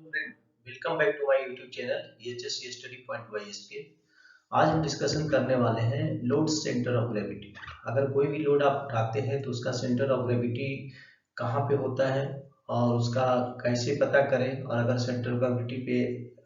Student, welcome back to my YouTube channel EHS study point by SK. आज हम discussion करने वाले हैं लोड सेंटर ऑफ ग्रेविटी। अगर कोई भी लोड आप उठाते हैं तो उसका सेंटर ऑफ ग्रेविटी कहाँ पे होता है और उसका कैसे पता करें, और अगर सेंटर ऑफ ग्रेविटी पे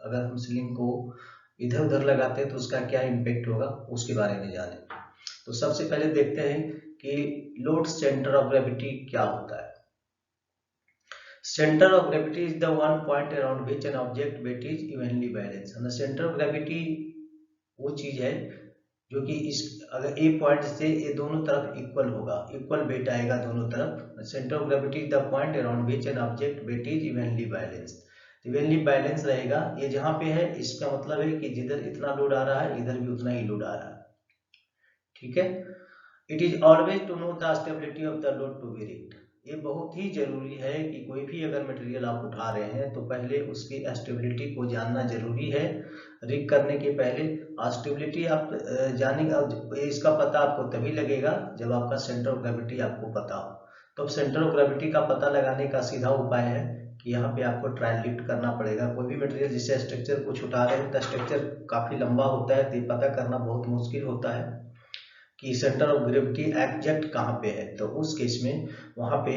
अगर हम स्लिंग को इधर उधर लगाते हैं तो उसका क्या इम्पेक्ट होगा, उसके बारे में जानें। तो सबसे पहले देखते हैं कि लोड सेंटर ऑफ ग्रेविटी क्या होता है। Center of gravity is the one point around which an object weight is evenly balanced. And the center of gravity वो चीज है जो कि इस अगर ए पॉइंट से ये दोनों तरफ इक्वल होगा, इक्वल वेट आएगा दोनों तरफ। Centre of gravity is the point around which an object wait is evenly balanced. Evenly balance रहेगा, ये जहां पे है इसका मतलब है कि जिधर इतना लोड आ रहा है इधर भी उतना ही लोड आ रहा है। ठीक है। It is always to know the stability of the load to be rigged. ये बहुत ही जरूरी है कि कोई भी अगर मटेरियल आप उठा रहे हैं तो पहले उसकी स्टेबिलिटी को जानना जरूरी है। रिग करने के पहले स्टेबिलिटी आप जानेंगे, इसका पता आपको तभी लगेगा जब आपका सेंटर ऑफ ग्रेविटी आपको पता हो। तो अब सेंटर ऑफ ग्रेविटी का पता लगाने का सीधा उपाय है कि यहाँ पे आपको ट्रायल लिफ्ट करना पड़ेगा। कोई भी मटेरियल जिससे स्ट्रक्चर कुछ उठा रहे हैं तो स्ट्रक्चर काफी लंबा होता है, तो ये पता करना बहुत मुश्किल होता है कि सेंटर ऑफ ग्रेविटी एग्जैक्ट कहाँ पे है। तो उस केस में वहाँ पे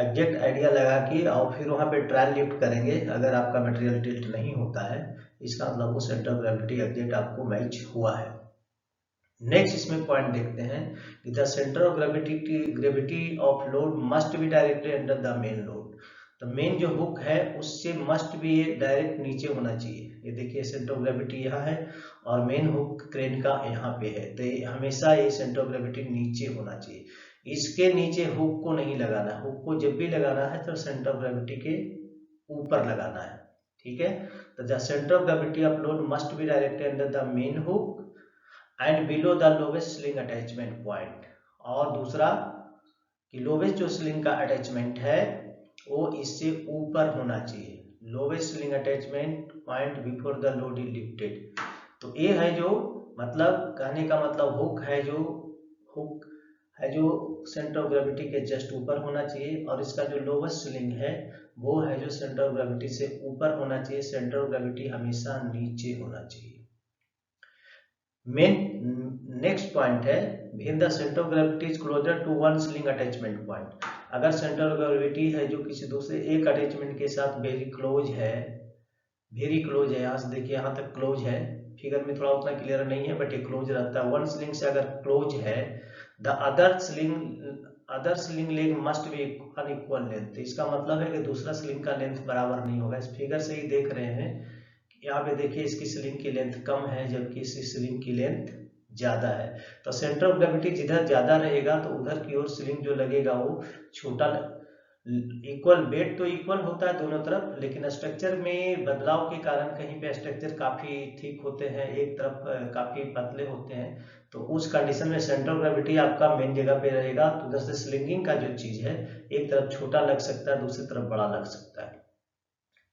एग्जैक्ट आइडिया लगा के और फिर वहाँ पे ट्रायल लिफ्ट करेंगे। अगर आपका मटेरियल टिल्ट नहीं होता है इसका मतलब वो सेंटर ऑफ ग्रेविटी एग्जैक्ट आपको मैच हुआ है। नेक्स्ट इसमें पॉइंट देखते हैं कि the centre of gravity of load must be directly under the main load. तो मेन जो हुक है उससे मस्ट भी ये डायरेक्ट नीचे होना चाहिए। ये देखिए सेंटर ऑफ ग्रेविटी यहाँ है और मेन हुक क्रेन का यहाँ पे है, तो हमेशा ये सेंटर ऑफ ग्रेविटी नीचे होना चाहिए। इसके नीचे हुक को नहीं लगाना है। हुक को जब भी लगाना है तो सेंटर ऑफ ग्रेविटी के ऊपर लगाना है। ठीक है। तो the centre of gravity of load must be directly under the main hook and below the lowest sling attachment point. और दूसरा कि लोवेस्ट जो स्लिंग का अटैचमेंट है वो इससे ऊपर होना चाहिए। Lowest sling attachment point before the load is lifted. तो ये है जो मतलब कहने का मतलब हुक है जो सेंटर ऑफ ग्रेविटी के जस्ट ऊपर होना चाहिए, और इसका जो लोवेस्ट स्लिंग है वो है जो सेंटर ऑफ ग्रेविटी से ऊपर होना चाहिए। सेंटर ऑफ ग्रेविटी हमेशा नीचे होना चाहिए। मेन नेक्स्ट पॉइंट है when the center of gravity is closer to one sling attachment point। अगर सेंटर ऑफ ग्रेविटी है जो किसी दूसरे एक अटैचमेंट के साथ वेरी क्लोज है, यहाँ से देखिए यहाँ तक क्लोज है। फिगर में थोड़ा उतना क्लियर नहीं है बट ये क्लोज रहता है। वन स्लिंग से अगर क्लोज है the other sling leg must be unequal length. तो इसका मतलब है कि दूसरा स्लिंग का लेंथ बराबर नहीं होगा। इस फिगर से ही देख रहे हैं, यहाँ पे देखिए इसकी स्लिंग की लेंथ कम है जबकि इसकी स्लिंग की लेंथ ज्यादा है। तो सेंटर ऑफ ग्रेविटी जिधर ज्यादा रहेगा तो उधर की ओर स्लिंग जो लगेगा वो छोटा। इक्वल वेट तो इक्वल होता है दोनों तरफ, लेकिन स्ट्रक्चर में बदलाव के कारण कहीं पे स्ट्रक्चर काफी थिक होते हैं, एक तरफ काफी पतले होते हैं। तो उस कंडीशन में सेंटर ऑफ ग्रेविटी आपका मेन जगह पे रहेगा, तो उधर से स्लिंगिंग का जो चीज है एक तरफ छोटा लग सकता है, दूसरी तरफ बड़ा लग सकता है।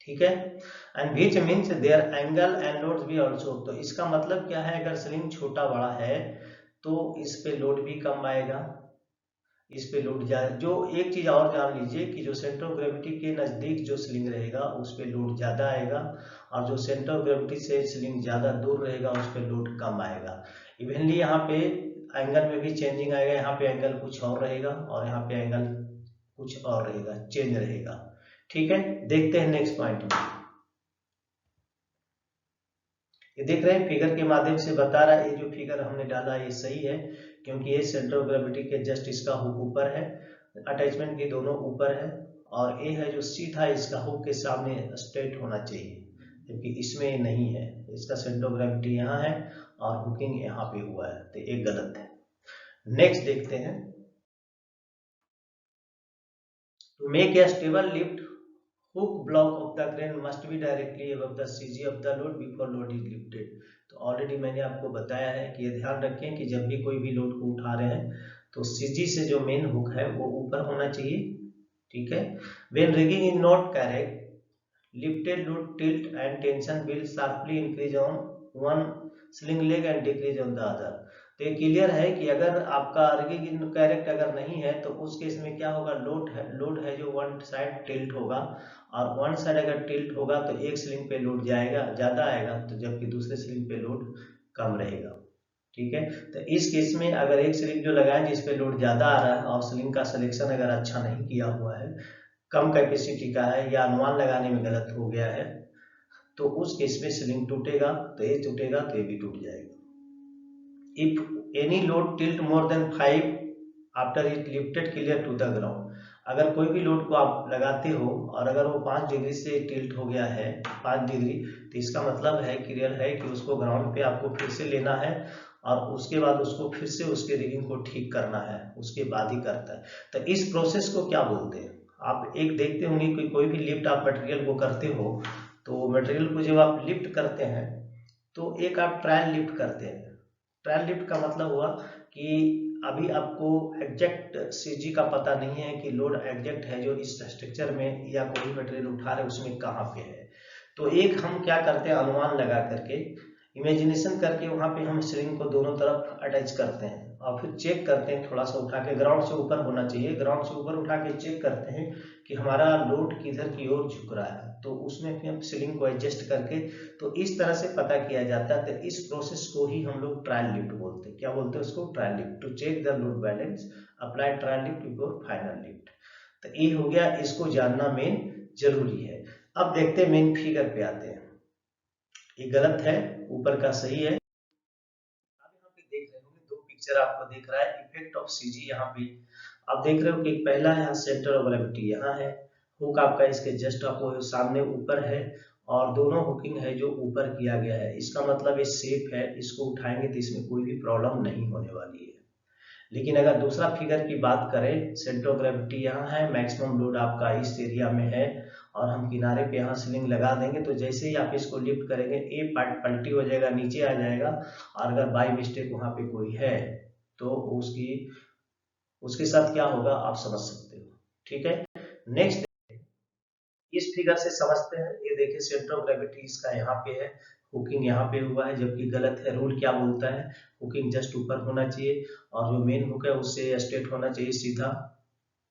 ठीक है। And which means there angle and loads भी ऑल्सो। तो इसका मतलब क्या है, अगर स्लिंग छोटा बड़ा है तो इस पे लोड भी कम आएगा, इस पे लोड ज्यादा। जो एक चीज और जान लीजिए कि जो सेंटर ऑफ ग्रेविटी के नजदीक जो स्लिंग रहेगा उस पे लोड ज्यादा आएगा, और जो सेंटर ऑफ ग्रेविटी से स्लिंग ज्यादा दूर रहेगा उस पे लोड कम आएगा। इवनली यहाँ पे एंगल में भी चेंजिंग आएगा, यहाँ पे एंगल कुछ और रहेगा और यहाँ पे एंगल कुछ और रहेगा, चेंज रहेगा। ठीक है। देखते हैं नेक्स्ट पॉइंट में। ये देख रहे हैं फिगर के माध्यम से बता रहा है, ये जो फिगर हमने डाला ये सही है क्योंकि ये सेंटर ऑफ ग्रेविटी के जस्ट इसका हुक ऊपर है, अटैचमेंट के दोनों ऊपर है, और ये है जो सीधा इसका हुक के सामने स्ट्रेट होना चाहिए जबकि इसमें ये नहीं है। इसका सेंटर ऑफ ग्रेविटी यहाँ है और हुकिंग यहाँ पे हुआ है, तो ये गलत है। नेक्स्ट देखते हैं। To make a stable lift hook block of the crane must be directly above the CG of the load before load is lifted। तो ऑलरेडी मैंने आपको बताया है कि ये ध्यान रखें कि जब भी कोई भी लोड को उठा रहे हैं तो CG से जो मेन हुक है वो ऊपर होना चाहिए। ठीक है। when rigging is not correct, lifted load tilt and tension will sharply increase on one sling leg and decrease on the other। तो ये क्लियर है कि अगर आपका रिगिंग करेक्ट अगर नहीं है तो उस केस में क्या होगा, लोड है जो वन साइड टिल्ट होगा और वन साइड अगर टिल्ट होगा तो एक स्लिंग पे लोड जाएगा ज़्यादा आएगा, तो जबकि दूसरे स्लिंग पे लोड कम रहेगा। ठीक है, तो इस केस में अगर एक स्लिंग जो लगाए जिस पे लोड ज़्यादा आ रहा है और स्लिंग का सिलेक्शन अगर अच्छा नहीं किया हुआ है, कम कैपेसिटी का है या अनुमान लगाने में गलत हो गया है, तो उस केस में स्लिंग टूटेगा, तो ये टूटेगा तो ये भी टूट जाएगा। If any load tilt more than 5 after it lifted clear to the ground, अगर कोई भी लोड को आप लगाते हो और अगर वो 5 डिग्री से टिल्ट हो गया है 5 डिग्री, तो इसका मतलब है क्लियर है कि उसको ग्राउंड पे आपको फिर से लेना है और उसके बाद उसको फिर से उसके रिगिंग को ठीक करना है, उसके बाद ही करता है। तो इस प्रोसेस को क्या बोलते हैं? आप एक देखते होंगे कि कोई भी लिफ्ट आप मटेरियल को करते हो, तो मटेरियल को जब आप लिफ्ट करते हैं तो एक आप ट्रायल लिफ्ट करते हैं। ट्रायल लिफ्ट का मतलब हुआ कि अभी आपको एग्जैक्ट सीजी का पता नहीं है कि लोड एग्जैक्ट है जो इस स्ट्रक्चर में या कोई मटेरियल उठा रहे उसमें कहाँ पे है। तो एक हम क्या करते हैं, अनुमान लगा करके इमेजिनेशन करके वहां पे हम स्लिंग को दोनों तरफ अटैच करते हैं और फिर चेक करते हैं, थोड़ा सा उठा के ग्राउंड से ऊपर होना चाहिए, ग्राउंड से ऊपर उठा के चेक करते हैं कि हमारा लोड किधर की ओर झुक रहा है, तो उसमें फिर हम स्लिंग को एडजस्ट करके, तो इस तरह से पता किया जाता है। तो इस प्रोसेस को ही हम लोग ट्रायल लिफ्ट बोलते हैं। क्या बोलते हैं उसको? Trial lift. To check the load balance apply trial lift before final lift. तो ये हो गया, इसको जानना मेन जरूरी है। अब देखते हैं मेन फिगर पे आते हैं। ये गलत है, ऊपर का सही है। अब यहाँ पे देख रहे होंगे दो पिक्चर आपको दिख रहा है, इफेक्ट ऑफ सीजी। यहाँ पे आप देख रहे हो कि पहला है सेंटर ऑफ ग्रेविटी यहाँ है, हुक आपका इसके जस्ट आपको सामने ऊपर है और दोनों हुकिंग है जो ऊपर किया गया है। इसका मतलब ये सेफ है, इसको उठाएंगे तो इसमें कोई भी प्रॉब्लम नहीं होने वाली है। लेकिन अगर दूसरा फिगर की बात करें, सेंटर ऑफ ग्रेविटी यहाँ है, मैक्सिमम लोड आपका इस एरिया में है और हम किनारे पे यहाँ स्लिंग लगा देंगे, तो जैसे ही आप इसको लिफ्ट करेंगे ए पार्ट पलटी हो जाएगा, नीचे आ जाएगा, और अगर बाई मिस्टेक वहां पे कोई है तो उसके साथ क्या होगा आप समझ सकते हो। ठीक है, नेक्स्ट इस फिगर से समझते हैं। ये देखिए सेंटर ऑफ ग्रेविटी इसका यहाँ पे है, हुकिंग यहाँ पे हुआ है, जबकि गलत है। रूल क्या बोलता है? हुकिंग जस्ट ऊपर होना चाहिए और जो मेन हुक है उससे स्ट्रेट होना चाहिए, सीधा।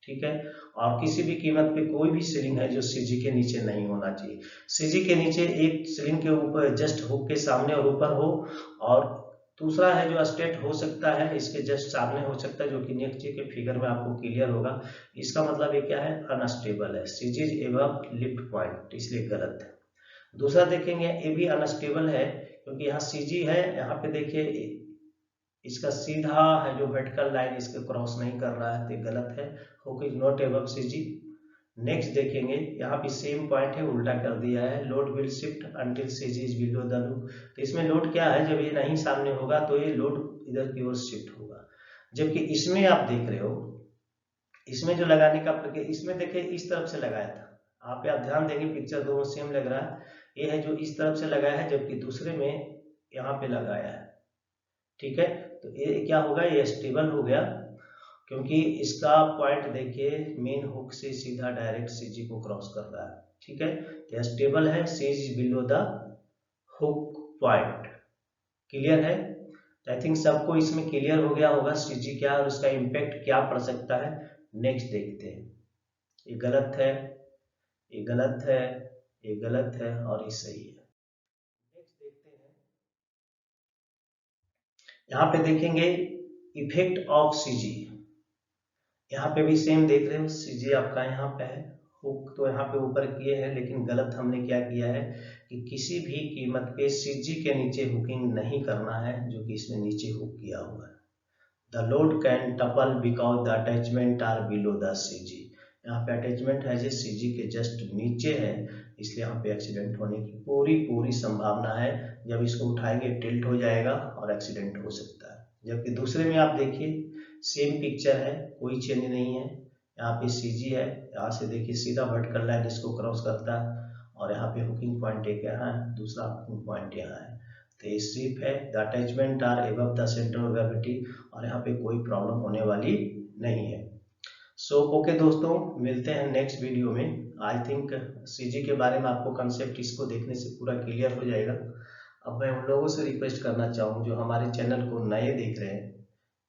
ठीक है, और किसी भी कीमत पे कोई भी स्लिंग है जो सीजी के नीचे नहीं होना चाहिए। सीजी के नीचे एक स्लिंग के ऊपर जस्ट हुक के सामने और ऊपर हो, और दूसरा है जो स्ट्रेट हो सकता है इसके जस्ट सामने हो सकता है, जो कि नीचे के फिगर में आपको क्लियर होगा। इसका मतलब ये क्या है? अनस्टेबल है, सीजी एबव लिफ्ट पॉइंट, इसलिए गलत है। दूसरा देखेंगे, ये भी अनस्टेबल है क्योंकि यहाँ सीजी है, यहाँ पे देखिए इसका सीधा है जो वर्टिकल लाइन इसके क्रॉस नहीं कर रहा है, तो गलत है। Hook is not above CG. Next देखेंगे, यहाँ पे सेम पॉइंट है, उल्टा कर दिया है, load will shift until CG is below the loop. तो इसमें लोड क्या है, जब ये नहीं सामने होगा तो ये लोड इधर की ओर शिफ्ट होगा। जबकि इसमें आप देख रहे हो, इसमें जो लगाने का प्रक्रिया, इसमें देखिए इस तरफ से लगाया था, आप ध्यान देंगे पिक्चर दोनों सेम लग रहा है। ये है जो इस तरफ से लगाया है, जबकि दूसरे में यहाँ पे लगाया है। ठीक है, तो ये क्या होगा, ये स्टेबल हो गया क्योंकि इसका पॉइंट देखिए मेन हुक से सीधा डायरेक्ट सीजी को क्रॉस कर रहा है। ठीक है, तो स्टेबल है, sees below the hook point. Clear है? आई थिंक सबको इसमें क्लियर हो गया होगा सीजी क्या और उसका इम्पैक्ट क्या पड़ सकता है। नेक्स्ट देखते हैं, ये गलत है, ये गलत है, ये गलत है और ये सही है। नेक्स्ट देखते हैं, यहाँ पे देखेंगे इफेक्ट ऑफ सीजी। यहाँ पे भी सेम देख रहे हो, सीजी आपका यहाँ पे है, हुक तो यहाँ पे ऊपर किए हैं, लेकिन गलत हमने क्या किया है कि किसी भी कीमत पे सीजी के नीचे हुकिंग नहीं करना है, जो कि इसमें नीचे हुक किया हुआ है। The load can topple because the attachment are below the CG. यहाँ पे अटैचमेंट है जो सीजी के जस्ट नीचे है, इसलिए यहाँ पे एक्सीडेंट होने की पूरी संभावना है। जब इसको उठाएंगे टिल्ट हो जाएगा और एक्सीडेंट हो सकता है। जबकि दूसरे में आप देखिए सेम पिक्चर है, कोई चेंज नहीं है। यहाँ पे सीजी है, यहाँ से देखिए सीधा वर्टिकल लाइन इसको क्रॉस करता है और यहाँ पे हुकिंग पॉइंट एक यहाँ है, दूसरा हुकिंग पॉइंट यहाँ है। तो ये स्ट्रिप है, the attachment are above the centre of gravity और यहाँ पे कोई प्रॉब्लम होने वाली नहीं है। सो ओके दोस्तों, मिलते हैं नेक्स्ट वीडियो में। आई थिंक सीजी के बारे में आपको कंसेप्ट इसको देखने से पूरा क्लियर हो जाएगा। अब मैं उन लोगों से रिक्वेस्ट करना चाहूँ जो हमारे चैनल को नए देख रहे हैं,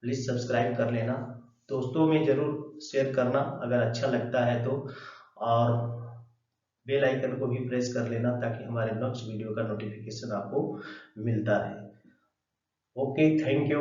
प्लीज़ सब्सक्राइब कर लेना, दोस्तों में ज़रूर शेयर करना अगर अच्छा लगता है तो, और बेल आइकन को भी प्रेस कर लेना ताकि हमारे नेक्स्ट वीडियो का नोटिफिकेशन आपको मिलता रहे। Okay, thank you.